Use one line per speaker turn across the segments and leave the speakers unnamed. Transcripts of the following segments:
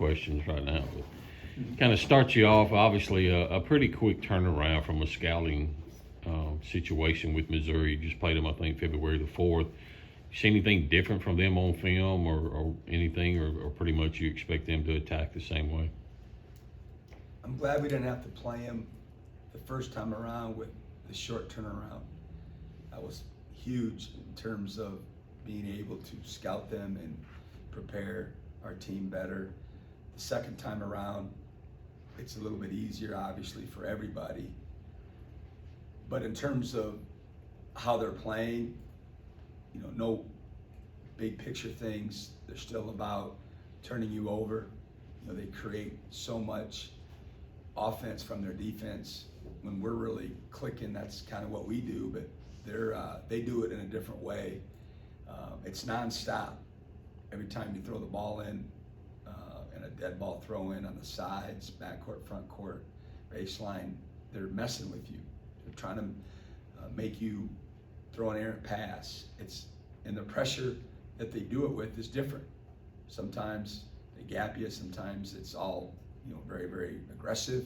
questions right now, but kind of start you off. Obviously, a pretty quick turnaround from a scouting situation with Missouri. You just played them, I think, February the 4th. You see anything different from them on film or anything, or pretty much you expect them to attack the same way?
I'm glad we didn't have to play him the first time around with the short turnaround. That was huge in terms of being able to scout them and prepare our team better. The second time around, it's a little bit easier, obviously, for everybody. But in terms of how they're playing, no big picture things. They're still about turning you over. They create so much offense from their defense. When we're really clicking, that's kind of what we do, but they do it in a different way. It's nonstop. Every time you throw the ball in, and a dead ball throw in on the sides, backcourt, front court, baseline, they're messing with you. They're trying to make you throw an errant pass. And the pressure that they do it with is different. Sometimes they gap you, sometimes it's all very, very aggressive.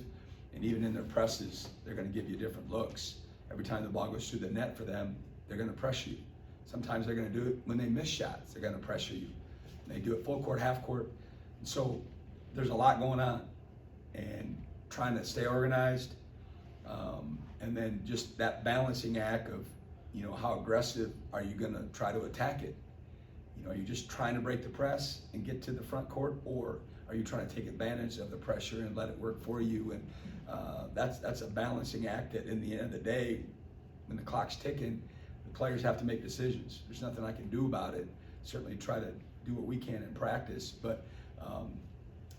And even in their presses, they're going to give you different looks. Every time the ball goes through the net for them, they're going to pressure you. Sometimes they're going to do it when they miss shots. They're going to pressure you. And they do it full court, half court. And so there's a lot going on. And trying to stay organized, and then just that balancing act of, how aggressive are you going to try to attack it? Are you just trying to break the press and get to the front court, or are you trying to take advantage of the pressure and let it work for you? And that's a balancing act that, in the end of the day, when the clock's ticking, the players have to make decisions. There's nothing I can do about it. Certainly try to do what we can in practice, but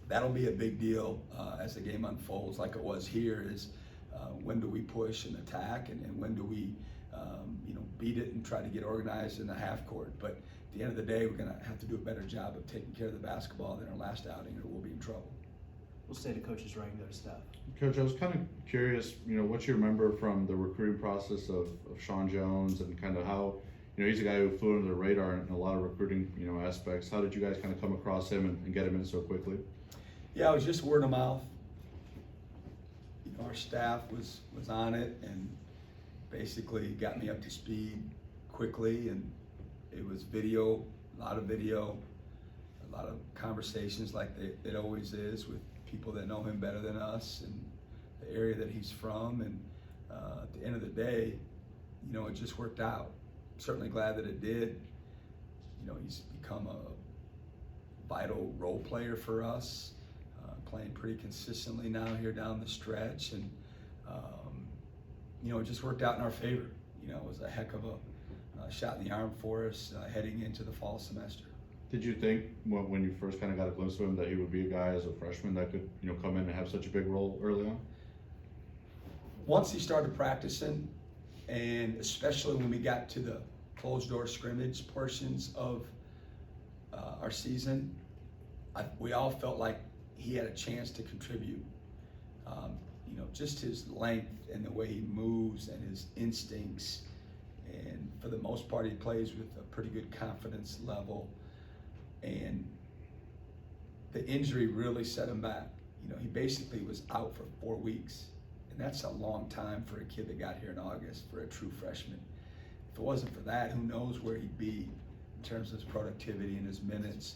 that'll be a big deal as the game unfolds, like it was here. Is when do we push and attack, and when do we beat it and try to get organized in the half court? But at the end of the day, we're going to have to do a better job of taking care of the basketball than our last outing, or we'll be in trouble.
We'll say the coach's regular stuff.
Coach, I was kind of curious, what you remember from the recruiting process of Sean Jones, and kind of how, he's a guy who flew under the radar in a lot of recruiting, aspects. How did you guys kind of come across him and get him in so quickly?
Yeah, it was just word of mouth. Our staff was on it and basically got me up to speed quickly, and it was video, a lot of conversations like it always is with people that know him better than us and the area that he's from. And at the end of the day, it just worked out. I'm certainly glad that it did. He's become a vital role player for us, playing pretty consistently now here down the stretch. And it just worked out in our favor. It was a heck of a shot in the arm for us heading into the fall semester.
Did you think when you first kind of got a glimpse of him that he would be a guy as a freshman that could come in and have such a big role early on?
Once he started practicing, and especially when we got to the closed door scrimmage portions of our season, we all felt like he had a chance to contribute. Just his length and the way he moves and his instincts, and for the most part he plays with a pretty good confidence level. And the injury really set him back. He basically was out for 4 weeks, and that's a long time for a kid that got here in August, for a true freshman. If it wasn't for that, who knows where he'd be in terms of his productivity and his minutes.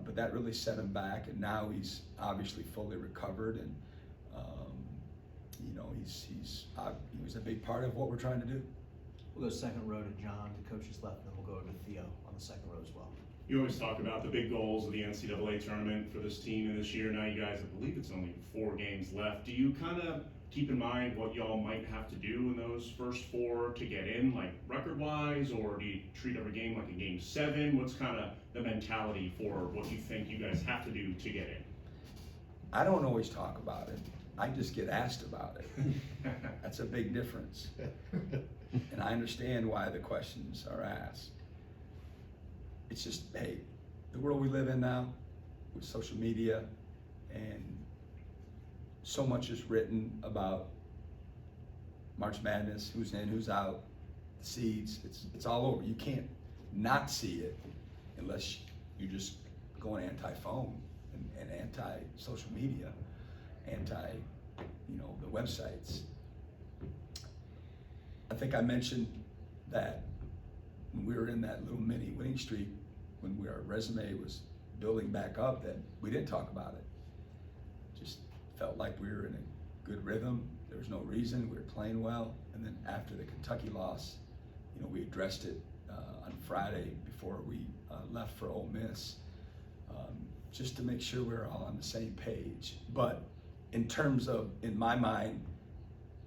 But that really set him back, and now he's obviously fully recovered, and he's a big part of what we're trying to do.
We'll go second row to John, the coach's left, and then we'll go over to Theo on the second row as well.
You always talk about the big goals of the NCAA tournament for this team and this year. Now you guys, I believe it's only 4 games left. Do you kind of keep in mind what y'all might have to do in those first 4 to get in, like record-wise, or do you treat every game like a game 7? What's kind of the mentality for what you think you guys have to do to get in?
I don't always talk about it. I just get asked about it. That's a big difference. And I understand why the questions are asked. It's just, hey, the world we live in now with social media, and so much is written about March Madness, who's in, who's out, the seeds, it's all over. You can't not see it unless you just go an anti-phone. and anti-social media, the websites. I think I mentioned that when we were in that little mini winning streak, when our resume was building back up, that we didn't talk about it. Just felt like we were in a good rhythm. There was no reason. We were playing well. And then after the Kentucky loss, we addressed it on Friday before we left for Ole Miss, just to make sure we're all on the same page. But in terms of, in my mind,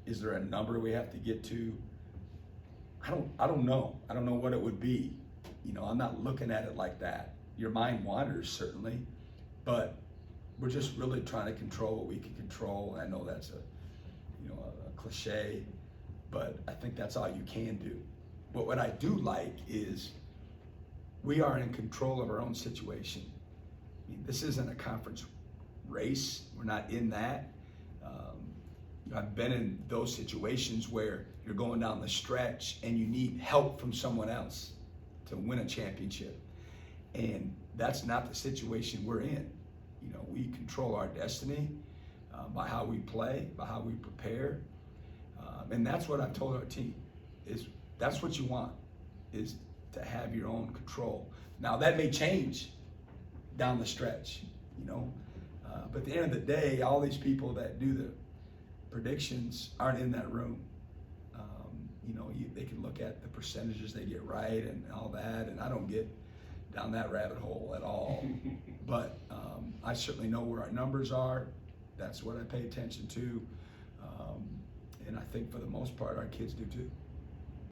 is there a number we have to get to? I don't know. I don't know what it would be. I'm not looking at it like that. Your mind wanders, certainly, but we're just really trying to control what we can control. I know that's a cliche, but I think that's all you can do. But what I do like is we are in control of our own situation. This isn't a conference race. We're not in that. I've been in those situations where you're going down the stretch and you need help from someone else to win a championship. And that's not the situation we're in. We control our destiny by how we play, by how we prepare. And that's what I've told our team, is that's what you want, is to have your own control. Now that may change down the stretch, but at the end of the day, all these people that do the predictions aren't in that room. They can look at the percentages they get right and all that, and I don't get down that rabbit hole at all. But I certainly know where our numbers are. That's what I pay attention to. And I think for the most part, our kids do too.